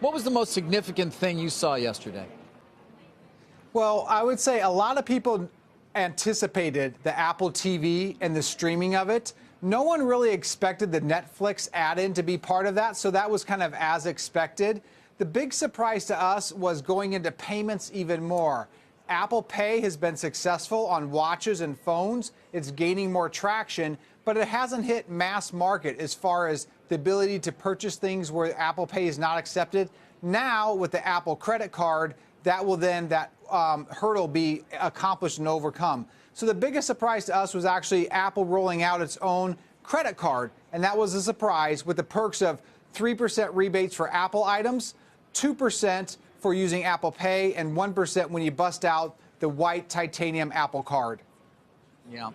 What was the most significant thing you saw yesterday? Well, I would say a lot of people anticipated the Apple TV and the streaming of it. No one really expected the Netflix add-in to be part of that, so that was kind of as expected. The big surprise to us was going into payments even more. Apple Pay has been successful on watches and phones. It's gaining more traction, but it hasn't hit mass market as far as the ability to purchase things where Apple Pay is not accepted. Now, with the Apple credit card, that hurdle be accomplished and overcome. So the biggest surprise to us was actually Apple rolling out its own credit card, and that was a surprise with the perks of 3% rebates for Apple items, 2% for using Apple Pay, and 1% when you bust out the white titanium Apple card. Yeah.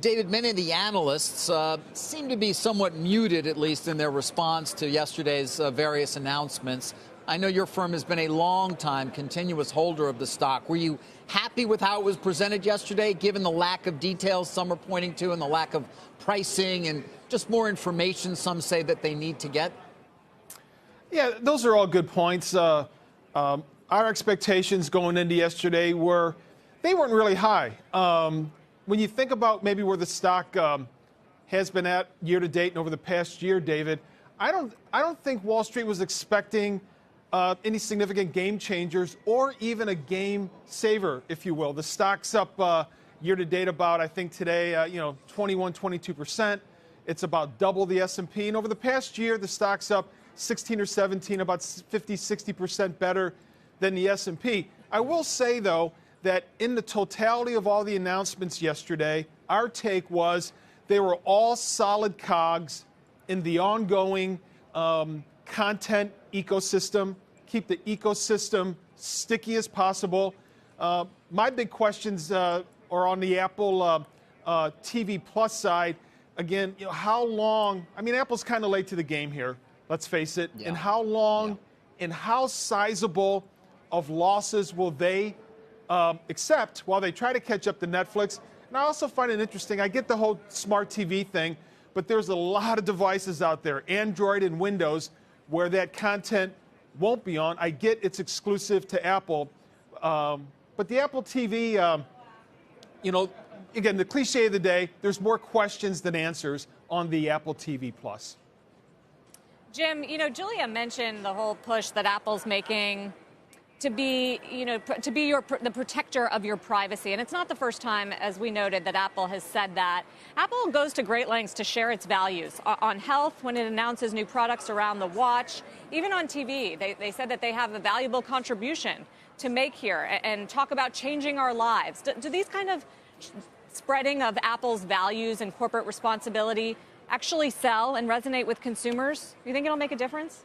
David, many of the analysts seem to be somewhat muted, at least in their response to yesterday's various announcements. I know your firm has been a long-time continuous holder of the stock. Were you happy with how it was presented yesterday, given the lack of details some are pointing to and the lack of pricing and just more information some say that they need to get? Yeah, those are all good points. Our expectations going into yesterday weren't really high. When you think about maybe where the stock has been at year to date and over the past year, David, I don't think Wall Street was expecting any significant game changers or even a game saver, if you will. The stock's up year to date about, I think today, 21, 22%. It's about double the S&P. And over the past year, the stock's up 16 or 17, about 50, 60% better than the S&P. I will say, though, that in the totality of all the announcements yesterday, our take was they were all solid cogs in the ongoing content ecosystem. Keep the ecosystem sticky as possible. My big questions are on the Apple TV Plus side. Again, how long? I mean, Apple's kind of late to the game here. Let's face it. Yeah. And how long and how sizable of losses will they accept while they try to catch up to Netflix? And I also find it interesting. I get the whole smart TV thing, but there's a lot of devices out there, Android and Windows, where that content won't be on. I get it's exclusive to Apple, but the Apple TV, again, the cliche of the day, there's more questions than answers on the Apple TV Plus. Jim, Julia mentioned the whole push that Apple's making to be, the protector of your privacy. And it's not the first time, as we noted, that Apple has said that. Apple goes to great lengths to share its values on health when it announces new products around the watch, even on TV. They said that they have a valuable contribution to make here and talk about changing our lives. Do these kind of spreading of Apple's values and corporate responsibility actually sell and resonate with consumers? Do you think it'll make a difference?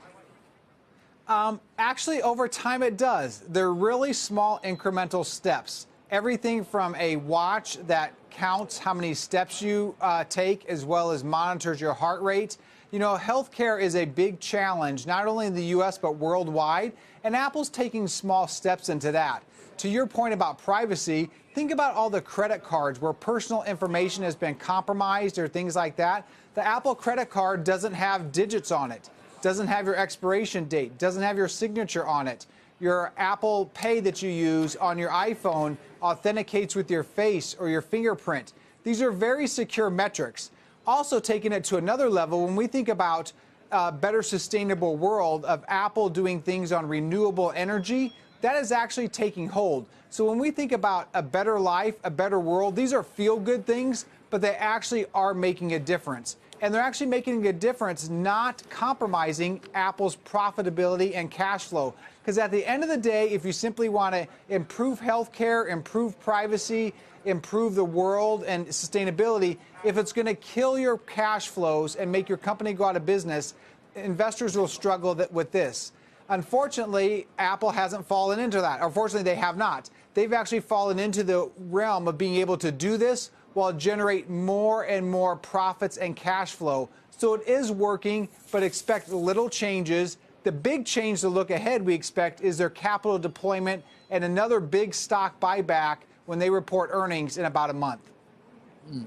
Actually, over time it does. They're really small incremental steps. Everything from a watch that counts how many steps you take as well as monitors your heart rate. Healthcare is a big challenge, not only in the U.S. but worldwide, and Apple's taking small steps into that. To your point about privacy, think about all the credit cards where personal information has been compromised or things like that. The Apple credit card doesn't have digits on it, doesn't have your expiration date, doesn't have your signature on it. Your Apple Pay that you use on your iPhone authenticates with your face or your fingerprint. These are very secure metrics. Also, taking it to another level, when we think about a better sustainable world of Apple doing things on renewable energy, that is actually taking hold. So when we think about a better life, a better world, these are feel-good things, but they actually are making a difference. And they're actually making a difference, not compromising Apple's profitability and cash flow. Because at the end of the day, if you simply want to improve healthcare, improve privacy, improve the world and sustainability, if it's going to kill your cash flows and make your company go out of business, investors will struggle with this. Unfortunately, Apple hasn't fallen into that. Unfortunately, they have not. They've actually fallen into the realm of being able to do this while generate more and more profits and cash flow. So it is working, but expect little changes. The big change to look ahead we expect is their capital deployment and another big stock buyback when they report earnings in about a month.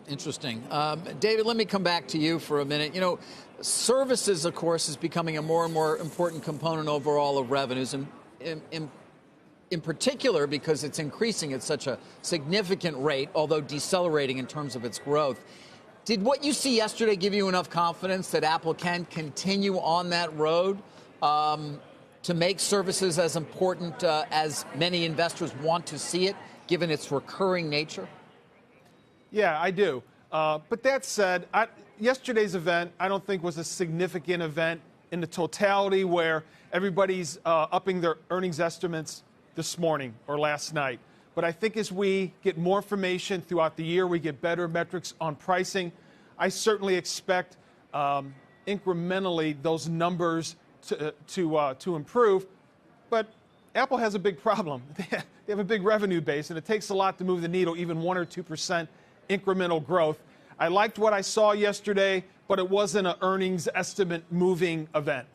Interesting. David, let me come back to you for a minute. You know, services, of course, is becoming a more and more important component overall of revenues, and in particular because it's increasing at such a significant rate, although decelerating in terms of its growth. Did what you see yesterday give you enough confidence that Apple can continue on that road to make services as important as many investors want to see it, given its recurring nature? Yeah, I do. But that said, yesterday's event, I don't think was a significant event in the totality where everybody's upping their earnings estimates this morning or last night. But I think as we get more information throughout the year, we get better metrics on pricing. I certainly expect incrementally those numbers to improve. But Apple has a big problem. They have a big revenue base, and it takes a lot to move the needle, even 1 or 2% incremental growth. I liked what I saw yesterday, but it wasn't an earnings estimate moving event.